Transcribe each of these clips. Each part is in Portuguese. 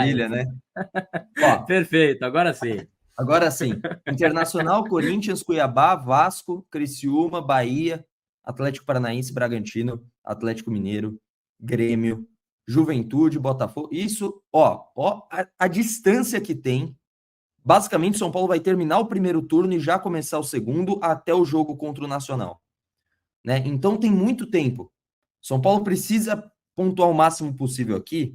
maravilha, né? Ó, Perfeito, agora sim. agora sim. Internacional, Corinthians, Cuiabá, Vasco, Criciúma, Bahia, Atlético Paranaense, Bragantino, Atlético Mineiro, Grêmio, Juventude, Botafogo. Isso, ó, a distância que tem. Basicamente, São Paulo vai terminar o primeiro turno e já começar o segundo até o jogo contra o Nacional, né? Então tem muito tempo. São Paulo precisa pontuar o máximo possível aqui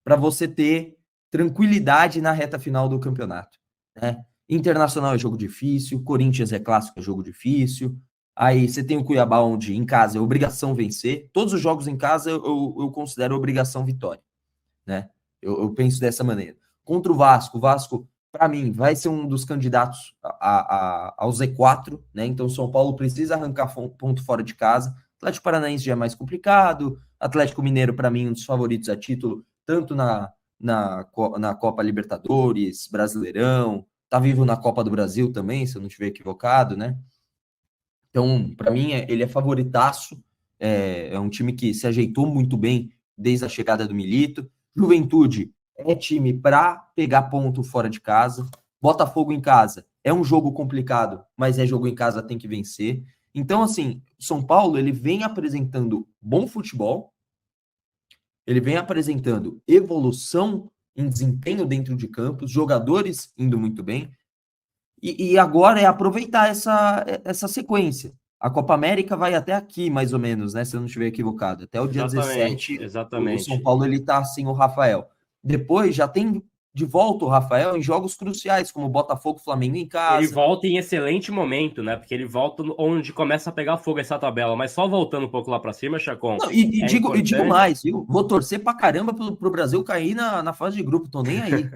para você ter tranquilidade na reta final do campeonato, né? Internacional é jogo difícil, Corinthians é clássico, é jogo difícil. Aí você tem o Cuiabá, onde em casa é obrigação vencer. Todos os jogos em casa eu considero obrigação vitória, né? Eu penso dessa maneira. Contra o Vasco, para mim, vai ser um dos candidatos ao Z4, né? Então, São Paulo precisa arrancar ponto fora de casa. Atlético Paranaense já é mais complicado. Atlético Mineiro, para mim, um dos favoritos a título, tanto na Copa Libertadores, Brasileirão, tá vivo na Copa do Brasil também, se eu não estiver equivocado, né? Então, para mim, ele é favoritaço. É um time que se ajeitou muito bem desde a chegada do Milito. Juventude é time para pegar ponto fora de casa. Botafogo em casa é um jogo complicado, mas é jogo em casa, tem que vencer. Então, assim, São Paulo ele vem apresentando bom futebol, ele vem apresentando evolução em desempenho dentro de campo, os jogadores indo muito bem. E agora é aproveitar essa sequência. A Copa América vai até aqui, mais ou menos, né? Se eu não estiver equivocado. Até o dia Exatamente, 17, o São exatamente. Paulo ele tá sem o Rafael. Depois já tem de volta o Rafael em jogos cruciais, como Botafogo, Flamengo em Ele casa. volta em excelente momento, né? Porque ele volta onde começa a pegar fogo essa tabela. Mas só voltando um pouco lá para cima, Chacon, Não, e é digo importante. mais, viu? Vou torcer pra caramba pro Brasil cair na fase de grupo. Tô nem aí.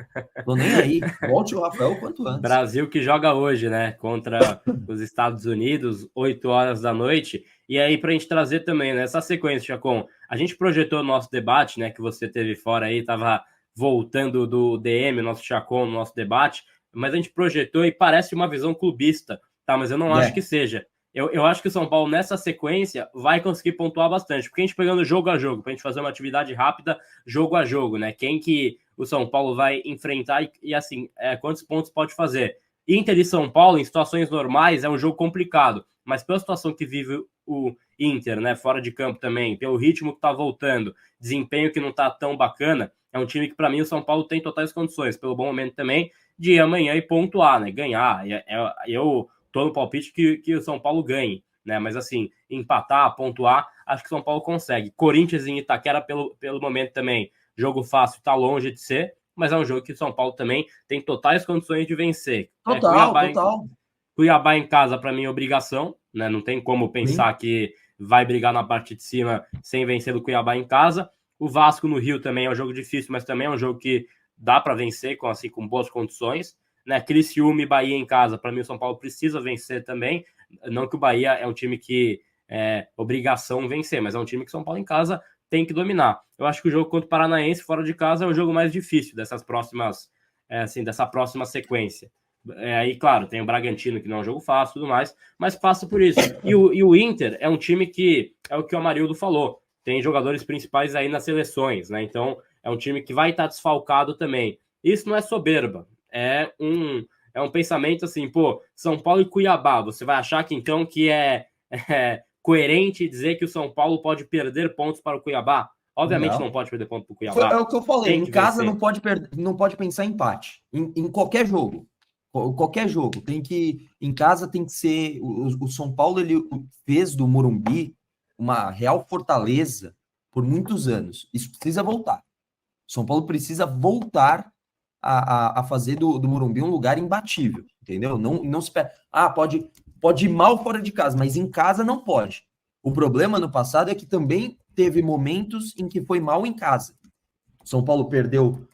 Tô nem aí. Volte o Rafael o quanto antes. Brasil que joga hoje, né? Contra os Estados Unidos, 8 horas da noite. E aí, para a gente trazer também nessa sequência, Chacon, a gente projetou o nosso debate, né? Que você teve fora aí, estava voltando do DM, nosso Chacon, nosso debate, mas a gente projetou e parece uma visão clubista, tá? Mas eu não acho que seja. Eu acho que o São Paulo, nessa sequência, vai conseguir pontuar bastante, porque a gente pegando jogo a jogo, para a gente fazer uma atividade rápida, jogo a jogo, né? Quem que o São Paulo vai enfrentar e assim, quantos pontos pode fazer. Inter e São Paulo, em situações normais, é um jogo complicado, mas pela situação que vive o Inter, né, fora de campo também, pelo ritmo que tá voltando, desempenho que não tá tão bacana, é um time que para mim o São Paulo tem totais condições, pelo bom momento também, de ir amanhã e pontuar, né, ganhar. Eu tô no palpite que o São Paulo ganhe, né, mas assim, empatar, pontuar, acho que o São Paulo consegue. Corinthians em Itaquera, pelo momento também, jogo fácil, tá longe de ser, mas é um jogo que o São Paulo também tem totais condições de vencer. Total, total. Cuiabá em casa, para mim, é obrigação, né? Não tem como pensar Sim. que vai brigar na parte de cima sem vencer o Cuiabá em casa. O Vasco no Rio também é um jogo difícil, mas também é um jogo que dá para vencer com boas condições. Né? Criciúma e Bahia em casa, para mim, o São Paulo precisa vencer também. Não que o Bahia é um time que é obrigação vencer, mas é um time que o São Paulo em casa tem que dominar. Eu acho que o jogo contra o Paranaense fora de casa é o jogo mais difícil dessa próxima sequência. Aí, claro, tem o Bragantino, que não é um jogo fácil e tudo mais, mas passa por isso. E o Inter é um time que é o que o Amarildo falou, tem jogadores principais aí nas seleções, né? Então, é um time que vai estar desfalcado também. Isso não é soberba, é um pensamento assim, pô, São Paulo e Cuiabá, você vai achar que então que é coerente dizer que o São Paulo pode perder pontos para o Cuiabá? Obviamente não Não. pode perder ponto para o É Cuiabá, o que eu falei, tem em que casa vencer. não pode pensar em empate. Em qualquer jogo. Qualquer jogo. Tem que. Em casa tem que ser. O São Paulo ele fez do Morumbi uma real fortaleza por muitos anos. Isso precisa voltar. O São Paulo precisa voltar a fazer do Morumbi um lugar imbatível. Entendeu? Não se espera. Ah, pode ir mal fora de casa, mas em casa não pode. O problema no passado é que também teve momentos em que foi mal em casa. São Paulo perdeu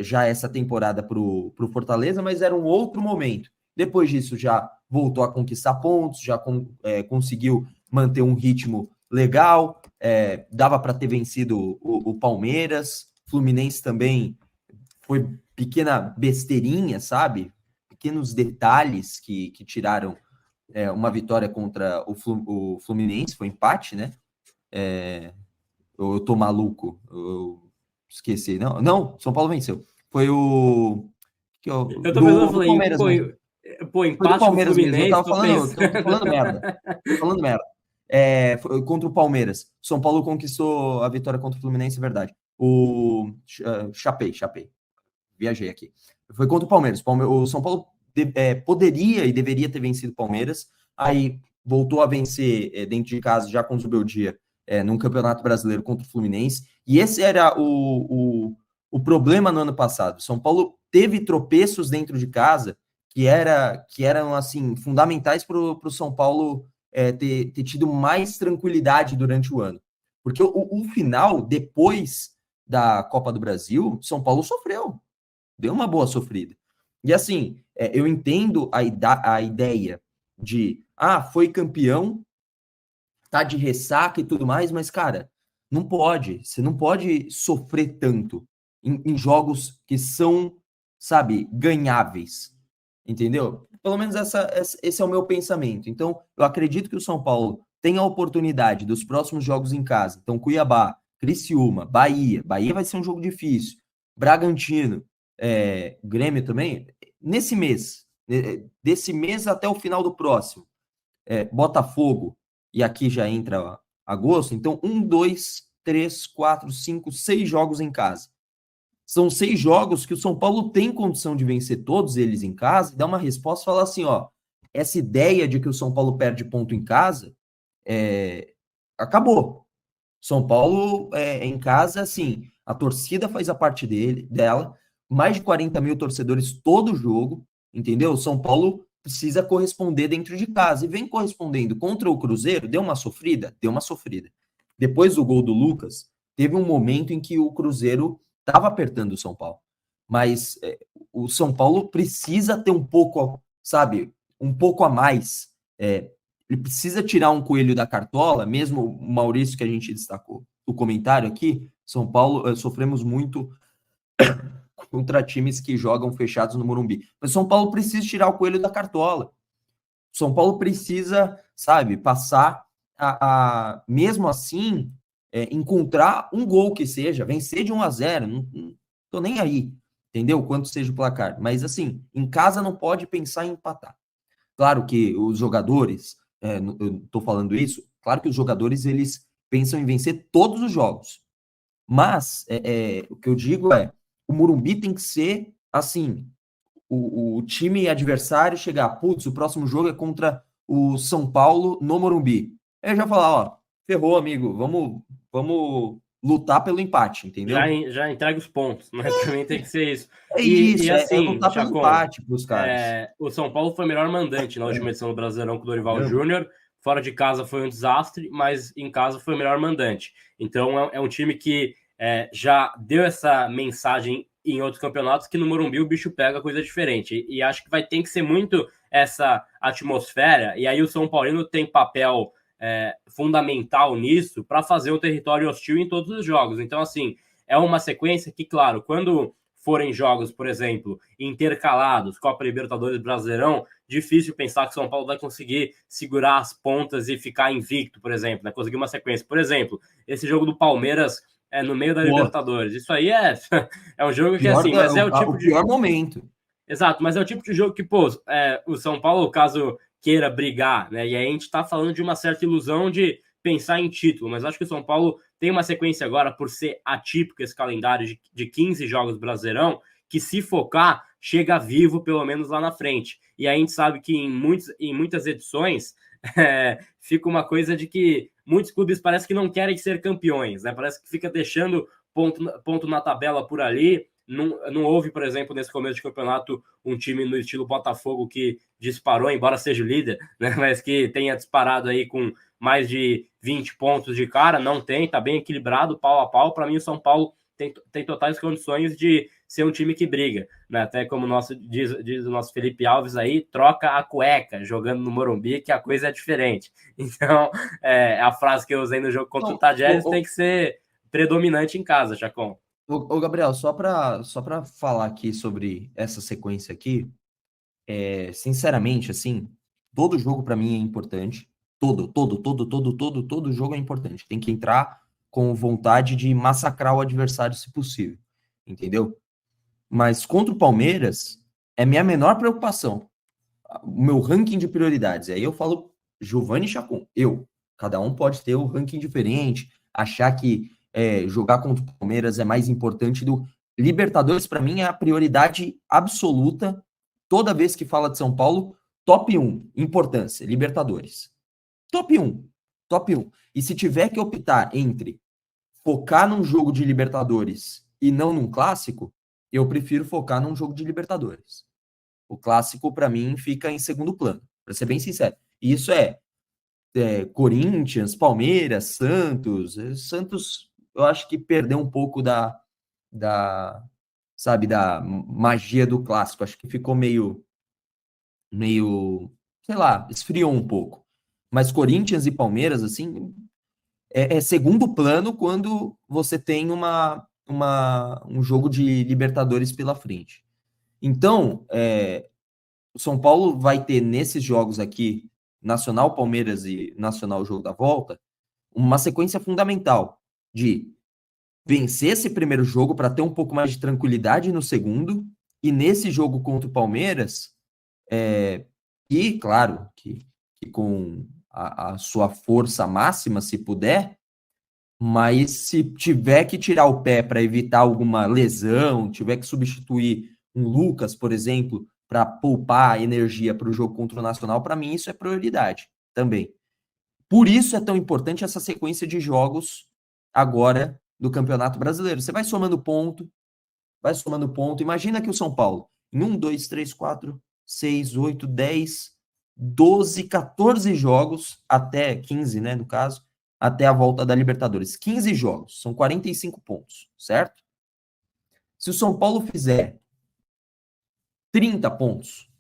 já essa temporada para o Fortaleza, mas era um outro momento. Depois disso, já voltou a conquistar pontos, já conseguiu manter um ritmo legal, dava para ter vencido o Palmeiras, Fluminense também foi pequena besteirinha, sabe? Pequenos detalhes que tiraram uma vitória contra o Fluminense, foi empate, né? Eu tô maluco, eu esqueci. Não, São Paulo venceu. Foi o... Eu tô pensando, do Palmeiras mesmo. Pô, Foi do empate com o Palmeiras mesmo. Fluminense, Eu tô falando merda. Tô falando merda. Foi contra o Palmeiras. São Paulo conquistou a vitória contra o Fluminense, é verdade. Chapei. Viajei aqui. Foi contra o Palmeiras. O São Paulo poderia e deveria ter vencido o Palmeiras. Aí voltou a vencer dentro de casa, já com o Zubeldia, num Campeonato Brasileiro contra o Fluminense. E esse era o problema no ano passado. São Paulo teve tropeços dentro de casa que eram assim fundamentais para o São Paulo ter tido mais tranquilidade durante o ano. Porque o final, depois da Copa do Brasil, São Paulo sofreu. Deu uma boa sofrida. E assim, eu entendo a ideia de, foi campeão, tá de ressaca e tudo mais, mas, cara, não pode. Você não pode sofrer tanto em jogos que são, sabe, ganháveis. Entendeu? Pelo menos esse é o meu pensamento. Então, eu acredito que o São Paulo tem a oportunidade dos próximos jogos em casa. Então, Cuiabá, Criciúma, Bahia. Bahia vai ser um jogo difícil. Bragantino, Grêmio também. Nesse mês, desse mês até o final do próximo. Botafogo, e aqui já entra agosto. Então, 1, 2, 3, 4, 5, 6 jogos em casa. São 6 jogos que o São Paulo tem condição de vencer todos eles em casa e dar uma resposta e falar assim, essa ideia de que o São Paulo perde ponto em casa, acabou. São Paulo em casa, assim, a torcida faz a parte dela, mais de 40 mil torcedores todo jogo, entendeu? O São Paulo precisa corresponder dentro de casa e vem correspondendo contra o Cruzeiro, deu uma sofrida? Deu uma sofrida. Depois do gol do Lucas, teve um momento em que o Cruzeiro estava apertando o São Paulo. Mas o São Paulo precisa ter um pouco, sabe, um pouco a mais. Ele precisa tirar um coelho da cartola, mesmo o Maurício, que a gente destacou o comentário aqui, São Paulo, sofremos muito contra times que jogam fechados no Morumbi. Mas São Paulo precisa tirar o coelho da cartola. São Paulo precisa, sabe, passar mesmo assim, encontrar um gol que seja, vencer de 1-0, não tô nem aí, entendeu? Quanto seja o placar. Mas, assim, em casa não pode pensar em empatar. Claro que os jogadores, eu tô falando isso, claro que os jogadores, eles pensam em vencer todos os jogos. Mas, o que eu digo o Morumbi tem que ser, assim, o time adversário chegar, putz, o próximo jogo é contra o São Paulo no Morumbi. Aí já falar, ferrou, amigo, vamos lutar pelo empate, entendeu? Já entrega os pontos, mas também tem que ser isso. E assim, lutar pelo empate pros caras. O São Paulo foi o melhor mandante na última edição do Brasileirão com o Dorival Júnior. Fora de casa foi um desastre, mas em casa foi o melhor mandante. Então é um time que já deu essa mensagem em outros campeonatos que no Morumbi o bicho pega coisa diferente. E acho que ter que ser muito essa atmosfera. E aí o São Paulino tem papel fundamental nisso para fazer o território hostil em todos os jogos. Então, assim, é uma sequência que, claro, quando forem jogos, por exemplo, intercalados, Copa Libertadores, Brasileirão, difícil pensar que o São Paulo vai conseguir segurar as pontas e ficar invicto, por exemplo, né? Conseguir uma sequência. Por exemplo, esse jogo do Palmeiras no meio da Libertadores. Isso aí é um jogo que, assim, mas é o tipo de... pior momento. Exato, mas é o tipo de jogo que, pô, o São Paulo, caso queira brigar, né? E aí a gente tá falando de uma certa ilusão de pensar em título, mas acho que o São Paulo tem uma sequência agora, por ser atípico esse calendário de 15 jogos Brasileirão, que se focar, chega vivo pelo menos lá na frente. E aí a gente sabe que em muitas edições fica uma coisa de que muitos clubes parece que não querem ser campeões, né? Parece que fica deixando ponto na tabela por ali. Não houve, por exemplo, nesse começo de campeonato, um time no estilo Botafogo que disparou, embora seja o líder, né? Mas que tenha disparado aí com mais de 20 pontos de cara. Não tem, tá bem equilibrado, pau a pau. Para mim, o São Paulo tem totais condições de ser um time que briga, né? Até como diz o nosso Felipe Alves aí, troca a cueca jogando no Morumbi, que a coisa é diferente. Então, a frase que eu usei no jogo contra o Tajeres tem que ser predominante em casa, Chacon. Ô, Gabriel, só para falar aqui sobre essa sequência aqui, sinceramente, assim, todo jogo para mim é importante. Todo jogo é importante. Tem que entrar com vontade de massacrar o adversário, se possível. Entendeu? Mas contra o Palmeiras é minha menor preocupação. O meu ranking de prioridades. Aí eu falo Giovani e Chacon. Cada um pode ter um ranking diferente, achar que jogar contra o Palmeiras é mais importante do Libertadores. Para mim é a prioridade absoluta. Toda vez que fala de São Paulo, top 1, importância, Libertadores. Top 1, top 1. E se tiver que optar entre focar num jogo de Libertadores e não num clássico, eu prefiro focar num jogo de Libertadores. O clássico, para mim, fica em segundo plano, para ser bem sincero. E isso é Corinthians, Palmeiras, Santos. Santos, eu acho que perdeu um pouco da magia do clássico. Acho que ficou meio, sei lá, esfriou um pouco. Mas Corinthians e Palmeiras, assim, é segundo plano quando você tem um jogo de Libertadores pela frente. Então, o São Paulo vai ter nesses jogos aqui, Nacional, Palmeiras e Nacional Jogo da Volta, uma sequência fundamental de vencer esse primeiro jogo para ter um pouco mais de tranquilidade no segundo, e nesse jogo contra o Palmeiras, e claro, que com a sua força máxima, se puder, mas se tiver que tirar o pé para evitar alguma lesão, tiver que substituir um Lucas, por exemplo, para poupar energia para o jogo contra o Nacional, para mim isso é prioridade também. Por isso é tão importante essa sequência de jogos agora do Campeonato Brasileiro. Você vai somando ponto. Imagina que o São Paulo, em 1, 2, 3, 4, 6, 8, 10, 12, 14 jogos, até 15, né, no caso, até a volta da Libertadores. 15 jogos, são 45 pontos, certo? Se o São Paulo fizer 30 pontos,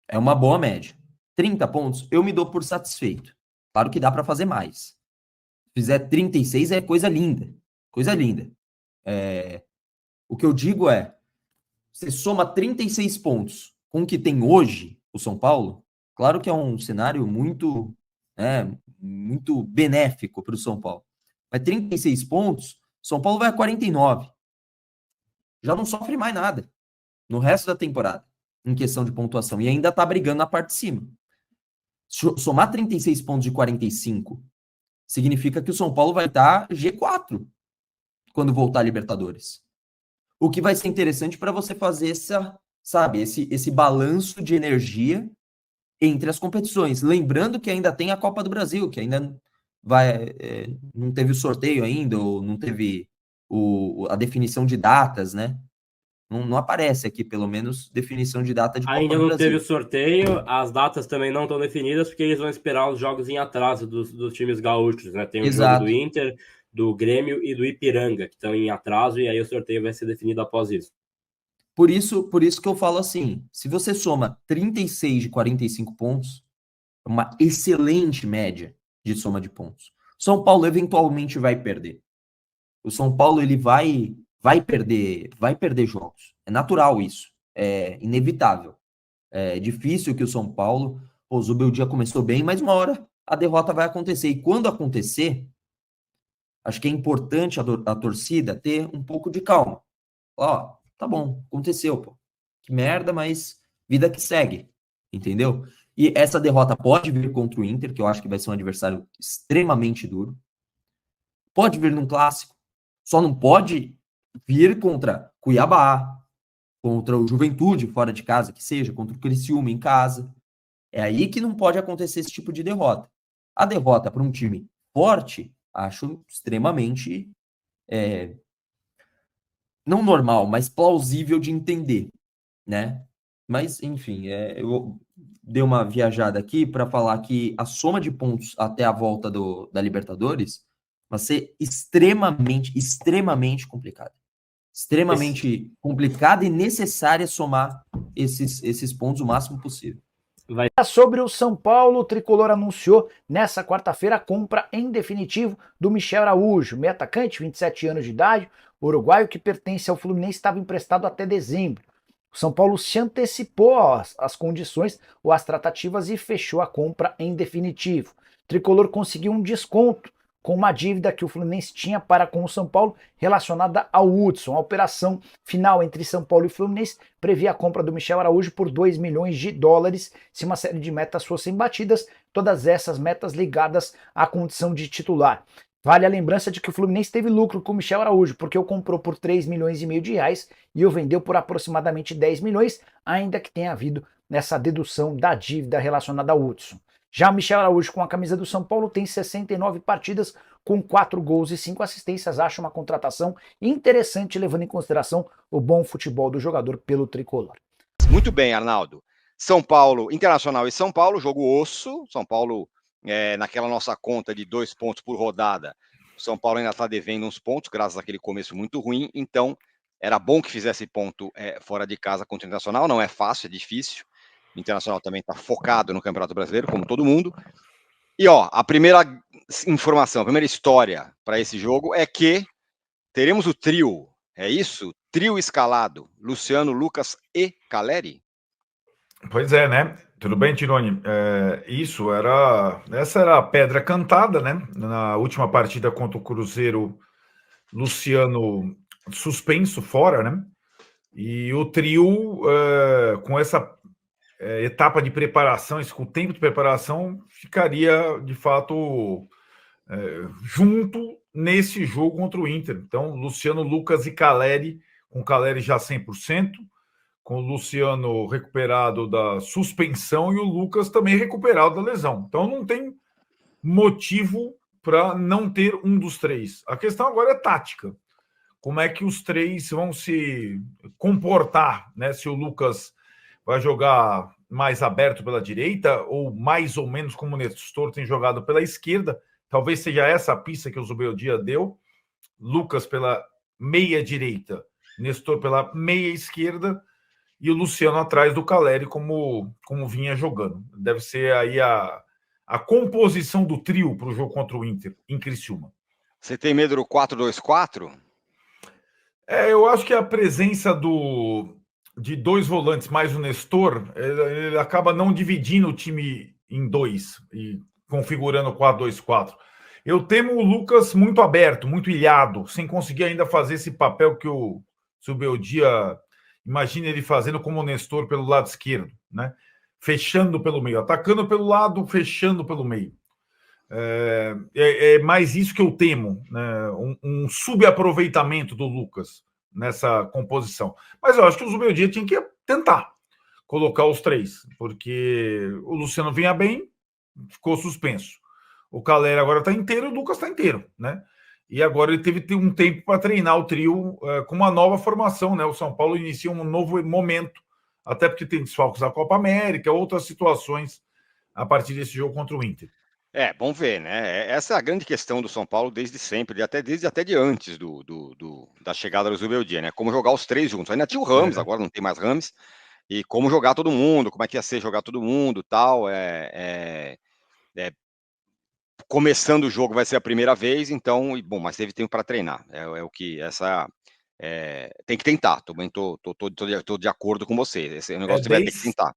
é uma boa média. 30 pontos, eu me dou por satisfeito. Claro que dá para fazer mais. Se fizer 36 é coisa linda. Coisa linda. O que eu digo é, você soma 36 pontos com o que tem hoje o São Paulo, claro que é um cenário muito, muito benéfico para o São Paulo. Mas 36 pontos, São Paulo vai a 49. Já não sofre mais nada no resto da temporada, em questão de pontuação. E ainda está brigando na parte de cima. Somar 36 pontos de 45 significa que o São Paulo vai estar G4 quando voltar a Libertadores. O que vai ser interessante para você fazer esse balanço de energia entre as competições. Lembrando que ainda tem a Copa do Brasil, que ainda não teve o sorteio ainda, ou não teve a definição de datas, né? Não aparece aqui, pelo menos, definição de data de Copa Ainda do não Brasil. teve o sorteio, as datas também não estão definidas, porque eles vão esperar os jogos em atraso dos times gaúchos, né? Tem o jogo do Inter, do Grêmio e do Ipiranga, que estão em atraso, e aí o sorteio vai ser definido após isso. Por isso que eu falo assim, se você soma 36 de 45 pontos, é uma excelente média de soma de pontos. São Paulo eventualmente vai perder. O São Paulo ele vai perder jogos. É natural isso. É inevitável. É difícil que o São Paulo, o Zubeldia começou bem, mas uma hora a derrota vai acontecer. E quando acontecer, acho que é importante a torcida ter um pouco de calma. Ó, tá bom, aconteceu, pô. Que merda, mas vida que segue, entendeu? E essa derrota pode vir contra o Inter, que eu acho que vai ser um adversário extremamente duro. Pode vir num clássico. Só não pode vir contra Cuiabá, contra o Juventude fora de casa, que seja, contra o Criciúma em casa. É aí que não pode acontecer esse tipo de derrota. A derrota para um time forte, acho extremamente não normal, mas plausível de entender, né? Mas, enfim, eu dei uma viajada aqui para falar que a soma de pontos até a volta da Libertadores vai ser extremamente complicada. Extremamente complicada e necessária somar esses pontos o máximo possível. Sobre o São Paulo, o Tricolor anunciou nessa quarta-feira a compra em definitivo do Michel Araújo, meio atacante, 27 anos de idade, uruguaio que pertence ao Fluminense, estava emprestado até dezembro. O São Paulo se antecipou às condições ou às tratativas e fechou a compra em definitivo. O Tricolor conseguiu um desconto com uma dívida que o Fluminense tinha para com o São Paulo relacionada ao Hudson. A operação final entre São Paulo e Fluminense previa a compra do Michel Araújo por 2 milhões de dólares se uma série de metas fossem batidas, todas essas metas ligadas à condição de titular. Vale a lembrança de que o Fluminense teve lucro com o Michel Araújo, porque o comprou por 3 milhões e meio de reais e o vendeu por aproximadamente 10 milhões, ainda que tenha havido nessa dedução da dívida relacionada ao Hudson. Já o Michel Araújo, com a camisa do São Paulo, tem 69 partidas, com 4 gols e 5 assistências. Acho uma contratação interessante, levando em consideração o bom futebol do jogador pelo tricolor. Muito bem, Arnaldo. São Paulo, Internacional e São Paulo, jogo osso. São Paulo, naquela nossa conta de 2 pontos por rodada, o São Paulo ainda está devendo uns pontos, graças àquele começo muito ruim. Então, era bom que fizesse ponto fora de casa contra o Internacional. Não é fácil, é difícil. O Internacional também está focado no Campeonato Brasileiro, como todo mundo. E, a primeira informação, a primeira história para esse jogo é que teremos o trio, é isso? Trio escalado, Luciano, Lucas e Caleri? Pois é, né? Tudo bem, Tironi? Essa era a pedra cantada, né? Na última partida contra o Cruzeiro, Luciano suspenso fora, né? E o trio, com essa etapa de preparação, com o tempo de preparação, ficaria, de fato, junto nesse jogo contra o Inter. Então, Luciano, Lucas e Caleri, com Caleri já 100%, com o Luciano recuperado da suspensão e o Lucas também recuperado da lesão. Então, não tem motivo para não ter um dos três. A questão agora é tática. Como é que os três vão se comportar, né? Se o Lucas vai jogar mais aberto pela direita ou mais ou menos como o Nestor tem jogado pela esquerda. Talvez seja essa a pista que o Zubeldia deu. Lucas pela meia direita, Nestor pela meia esquerda e o Luciano atrás do Caleri como vinha jogando. Deve ser aí a composição do trio para o jogo contra o Inter em Criciúma. Você tem medo do 4-2-4? Eu acho que a presença de 2 volantes mais o Nestor, ele acaba não dividindo o time em 2 e configurando o 4-2-4. Eu temo o Lucas muito aberto, muito ilhado, sem conseguir ainda fazer esse papel que o Zubeldia imagina ele fazendo como o Nestor pelo lado esquerdo, né? Fechando pelo meio, atacando pelo lado, fechando pelo meio. É mais isso que eu temo, né? Um subaproveitamento do Lucas nessa composição. Mas eu acho que o Zubeldia tinha que tentar colocar os 3, porque o Luciano vinha bem, ficou suspenso. O Caleri agora está inteiro, o Lucas está inteiro, né? E agora ele teve um tempo para treinar o trio com uma nova formação, né? O São Paulo inicia um novo momento, até porque tem desfalques da Copa América, outras situações a partir desse jogo contra o Inter. Vamos ver, né? Essa é a grande questão do São Paulo desde sempre, até de antes da chegada do Zubeldia, né? Como jogar os 3 juntos. Ainda tinha o Rames, agora não tem mais Rames. E como jogar todo mundo, como é que ia ser jogar todo mundo, tal. Começando o jogo vai ser a primeira vez, então, mas teve tempo para treinar. O que tem que tentar. Também tô de acordo com você. Esse negócio vai ter que tentar.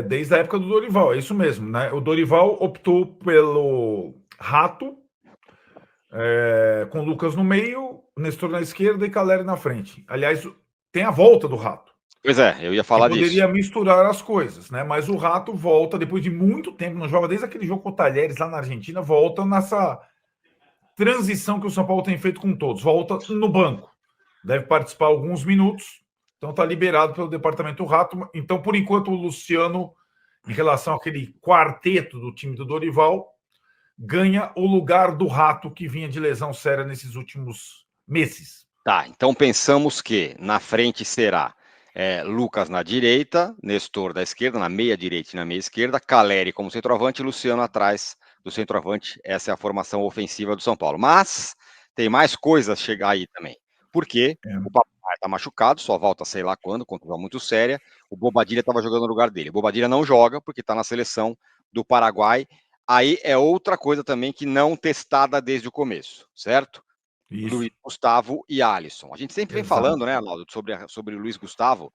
Desde a época do Dorival, é isso mesmo, né? O Dorival optou pelo Rato, com o Lucas no meio, Nestor na esquerda e Caleri na frente. Aliás, tem a volta do Rato. Pois eu ia falar disso. Poderia misturar as coisas, né? Mas o Rato volta depois de muito tempo, não joga desde aquele jogo com o Talheres lá na Argentina, volta nessa transição que o São Paulo tem feito com todos. Volta no banco. Deve participar alguns minutos. Então está liberado pelo departamento Rato. Então, por enquanto, o Luciano, em relação àquele quarteto do time do Dorival, ganha o lugar do Rato que vinha de lesão séria nesses últimos meses. Tá, então pensamos que na frente será Lucas na direita, Nestor da esquerda, na meia direita e na meia esquerda, Caleri como centroavante e Luciano atrás do centroavante. Essa é a formação ofensiva do São Paulo. Mas tem mais coisas a chegar aí também. Porque o Papai está machucado, só volta sei lá quando, contusão muito séria. O Bobadilla estava jogando no lugar dele. O Bobadilla não joga porque está na seleção do Paraguai. Aí é outra coisa também que não testada desde o começo, certo? Isso. Luiz Gustavo e Alisson. A gente sempre vem falando, né, Arnaldo, sobre o Luiz Gustavo,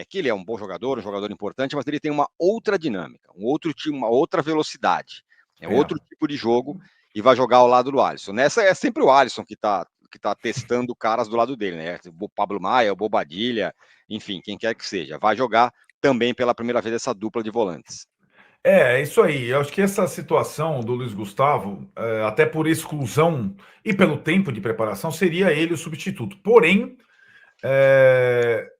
que ele é um bom jogador, um jogador importante, mas ele tem uma outra dinâmica, um outro time, uma outra velocidade, outro tipo de jogo e vai jogar ao lado do Alisson. Nessa é sempre o Alisson que tá testando caras do lado dele, né? O Pablo Maia, o Bobadilha, enfim, quem quer que seja. Vai jogar também pela primeira vez essa dupla de volantes. É isso aí. Eu acho que essa situação do Luiz Gustavo, até por exclusão e pelo tempo de preparação, seria ele o substituto. Porém,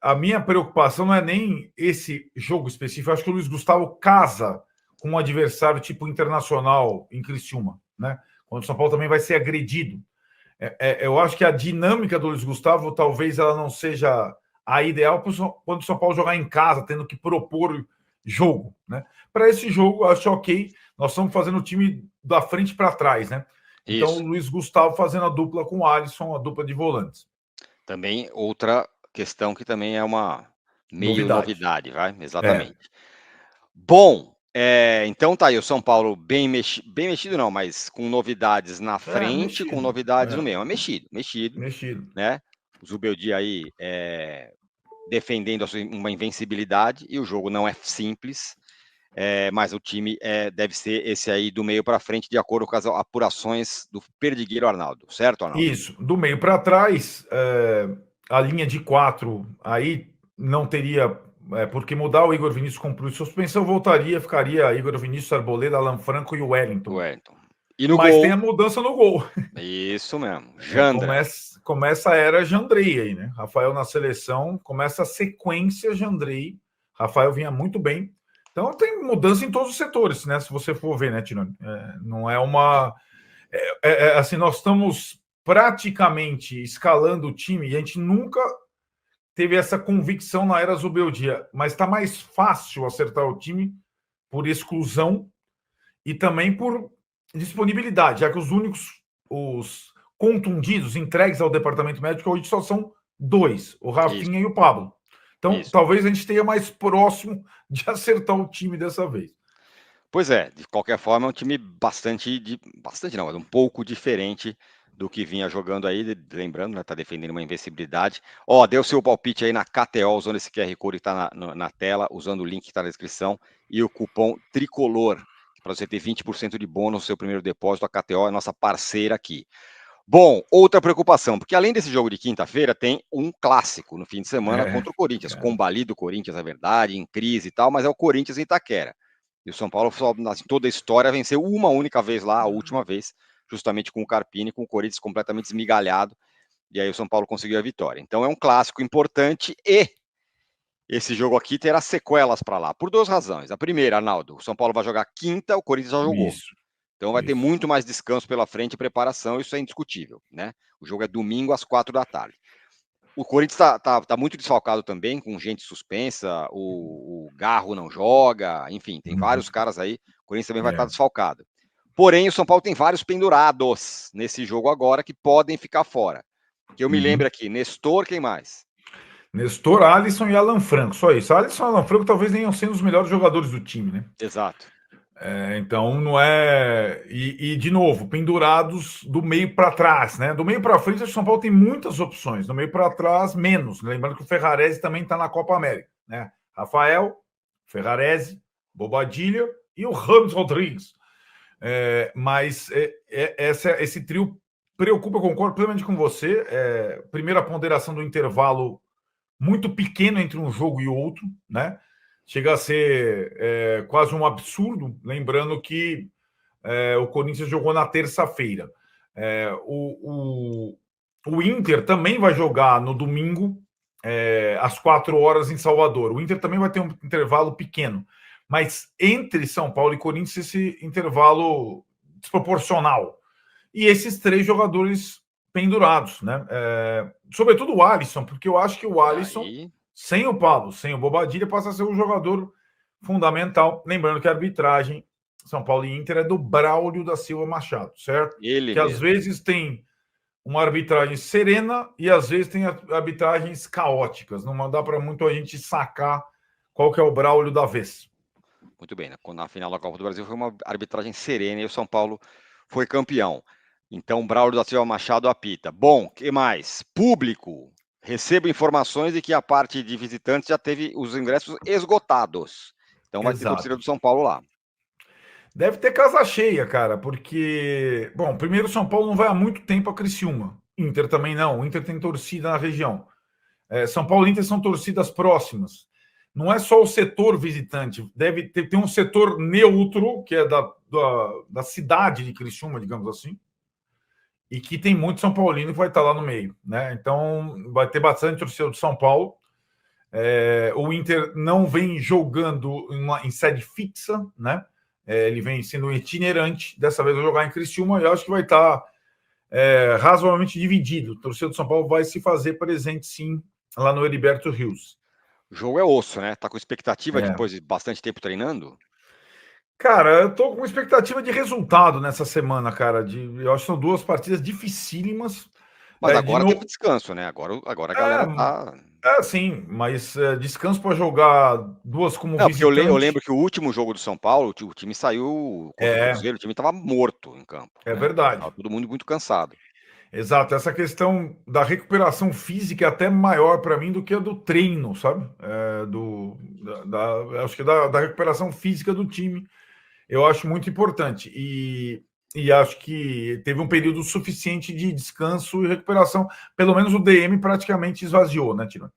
a minha preocupação não é nem esse jogo específico. Eu acho que o Luiz Gustavo casa com um adversário tipo Internacional em Criciúma, né? Quando o São Paulo também vai ser agredido. Eu acho que a dinâmica do Luiz Gustavo talvez ela não seja a ideal quando o São Paulo jogar em casa, tendo que propor jogo, né? Para esse jogo, eu acho ok. Nós estamos fazendo o time da frente para trás, né? Então, Isso. o Luiz Gustavo fazendo a dupla com o Alisson, a dupla de volantes. Também outra questão que também é uma meio novidade, vai? Exatamente. Bom, então tá aí o São Paulo bem mexido não, mas com novidades na frente, com novidades no meio. Mexido, né? O Zubeldia aí defendendo uma invencibilidade, e o jogo não é simples, mas o time deve ser esse aí do meio para frente, de acordo com as apurações do Perdigueiro Arnaldo, certo, Arnaldo? Isso, do meio para trás, a linha de 4 aí não teria porque mudar. O Igor Vinícius cumpriu suspensão, ficaria Igor Vinícius, Arboleda, Alan Franco e o Wellington. E no Mas gol... tem a mudança no gol. Isso mesmo, Jandra. Começa a era Jandrei aí, né? Rafael na seleção, começa a sequência Jandrei. Rafael vinha muito bem. Então tem mudança em todos os setores, né? Se você for ver, né, Tironi? Não é uma... assim, nós estamos praticamente escalando o time e a gente nunca teve essa convicção na era Zubeldia, mas está mais fácil acertar o time por exclusão e também por disponibilidade, já que os únicos contundidos, entregues ao departamento médico, hoje só são 2, o Rafinha e o Pablo. Então, talvez a gente tenha mais próximo de acertar o time dessa vez. Pois é, de qualquer forma, é um time mas um pouco diferente do que vinha jogando aí, lembrando, né, tá defendendo uma invencibilidade. Deu seu palpite aí na KTO, usando esse QR Code que tá na tela, usando o link que tá na descrição, e o cupom TRICOLOR, para você ter 20% de bônus no seu primeiro depósito. A KTO é nossa parceira aqui. Bom, outra preocupação, porque além desse jogo de quinta-feira, tem um clássico no fim de semana contra o Corinthians. Combalido o Corinthians, é verdade, em crise e tal, mas é o Corinthians em Itaquera. E o São Paulo, em toda a história, venceu uma única vez lá, a última vez, justamente com o Carpini, com o Corinthians completamente esmigalhado. E aí o São Paulo conseguiu a vitória. Então é um clássico importante e esse jogo aqui terá sequelas para lá, por 2 razões. A primeira, Arnaldo, o São Paulo vai jogar quinta, o Corinthians já jogou. Então vai ter muito mais descanso pela frente e preparação, isso é indiscutível, né? O jogo é domingo às 4 da tarde. O Corinthians tá muito desfalcado também, com gente suspensa, o Garro não joga, enfim, tem vários caras aí, o Corinthians também vai estar desfalcado. Porém, o São Paulo tem vários pendurados nesse jogo agora que podem ficar fora. Que eu me lembro aqui, Nestor, quem mais? Nestor, Alisson e Alan Franco, só isso. Alisson e Alan Franco talvez tenham sido os melhores jogadores do time, né? Exato. Então não é... E de novo, pendurados do meio para trás, né? Do meio para frente, o São Paulo tem muitas opções. Do meio para trás, menos. Lembrando que o Ferrarese também está na Copa América, né? Rafael, Ferrarese, Bobadilha e o Ramos Rodrigues. Mas esse trio preocupa, eu concordo plenamente com você. Primeira ponderação do intervalo muito pequeno entre um jogo e outro, né? Chega a ser quase um absurdo, lembrando que o Corinthians jogou na terça-feira. O Inter também vai jogar no domingo, às 4 horas em Salvador. O Inter também vai ter um intervalo pequeno, mas entre São Paulo e Corinthians esse intervalo desproporcional. E esses 3 jogadores pendurados, né? Sobretudo o Alisson, porque eu acho que o Alisson, sem o Pablo, sem o Bobadilha, passa a ser um jogador fundamental. Lembrando que a arbitragem São Paulo e Inter é do Braulio da Silva Machado, certo? Ele que mesmo. Às vezes tem uma arbitragem serena e às vezes tem arbitragens caóticas. Não dá para muito a gente sacar qual que é o Braulio da vez. Muito bem, na final da Copa do Brasil foi uma arbitragem serena e o São Paulo foi campeão. Então, Braulio da Silva Machado apita. Bom, o que mais? Público. Recebo informações de que a parte de visitantes já teve os ingressos esgotados. Então vai ter torcida do São Paulo lá. Deve ter casa cheia, cara, porque, bom, primeiro São Paulo não vai há muito tempo a Criciúma. Inter também não. O Inter tem torcida na região. São Paulo e Inter são torcidas próximas. Não é só o setor visitante, deve ter um setor neutro, que é da cidade de Criciúma, digamos assim, e que tem muito São Paulino que vai estar lá no meio, né? Então vai ter bastante torcedor de São Paulo. O Inter não vem jogando em sede fixa, né? Ele vem sendo itinerante. Dessa vez vai jogar em Criciúma e eu acho que vai estar razoavelmente dividido. O torcedor de São Paulo vai se fazer presente, sim, lá no Heriberto Rios. O jogo é osso, né? Tá com expectativa depois de bastante tempo treinando? Cara, eu tô com expectativa de resultado nessa semana, cara. Eu acho que são 2 partidas dificílimas. Mas agora teve descanso, né? Agora a galera tá... sim, mas descanso para jogar 2 como visitante. Porque eu lembro que o último jogo do São Paulo, o time saiu contra o Cruzeiro, o time tava morto em campo. É verdade. Tava todo mundo muito cansado. Exato, essa questão da recuperação física é até maior para mim do que a do treino, sabe? Acho que da recuperação física do time, eu acho muito importante. E acho que teve um período suficiente de descanso e recuperação. Pelo menos o DM praticamente esvaziou, né, Tino?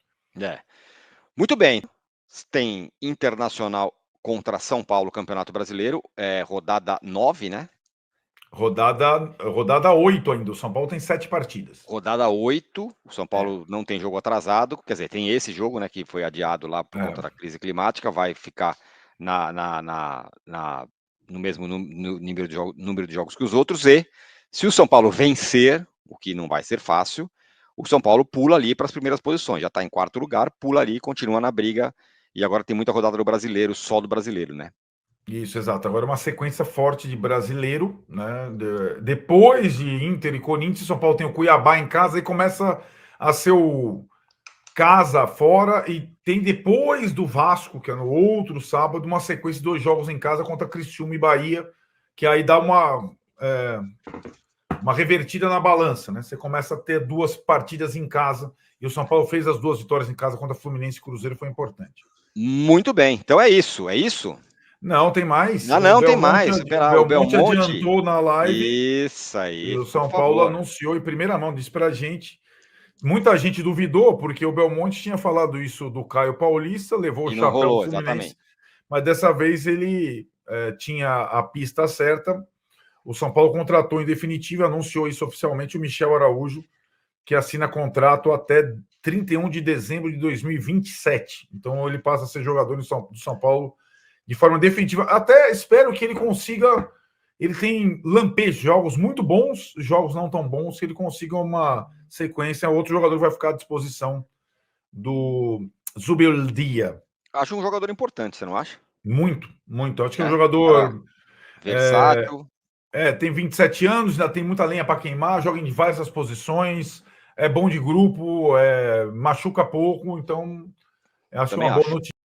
Muito bem. Tem Internacional contra São Paulo, Campeonato Brasileiro, rodada 9, né? Rodada 8 ainda. O São Paulo tem 7 partidas. Rodada 8. O São Paulo não tem jogo atrasado. Quer dizer, tem esse jogo, né, que foi adiado lá por conta da crise climática. Vai ficar no mesmo número de jogos que os outros. E se o São Paulo vencer, o que não vai ser fácil, o São Paulo pula ali para as primeiras posições. Já está em 4º lugar, pula ali, continua na briga. E agora tem muita rodada do Brasileiro, só do Brasileiro, né? Isso, exato. Agora uma sequência forte de Brasileiro, né? Depois de Inter e Corinthians, São Paulo tem o Cuiabá em casa e começa a ser o casa fora, e tem depois do Vasco, que é no outro sábado, uma sequência de 2 jogos em casa contra Criciúma e Bahia, que aí dá uma revertida na balança, né? Você começa a ter 2 partidas em casa, e o São Paulo fez as 2 vitórias em casa contra Fluminense e Cruzeiro, foi importante. Muito bem, então é isso? Não, tem mais. Não, tem mais. O Belmonte adiantou na live. Isso aí. E o São Paulo anunciou em primeira mão, disse pra gente. Muita gente duvidou, porque o Belmonte tinha falado isso do Caio Paulista, levou o chapéu do Fluminense. Exatamente. Mas dessa vez ele tinha a pista certa. O São Paulo contratou em definitivo, anunciou isso oficialmente, o Michel Araújo, que assina contrato até 31 de dezembro de 2027. Então ele passa a ser jogador do São Paulo de forma definitiva. Até espero que ele consiga... Ele tem lampejos, jogos muito bons, jogos não tão bons, que ele consiga uma sequência. Outro jogador vai ficar à disposição do Zubeldia. Acho um jogador importante, você não acha? Muito, muito. Acho que é um jogador... versátil. Tem 27 anos, ainda tem muita lenha para queimar, joga em diversas posições, é bom de grupo, machuca pouco, então acho uma boa notícia.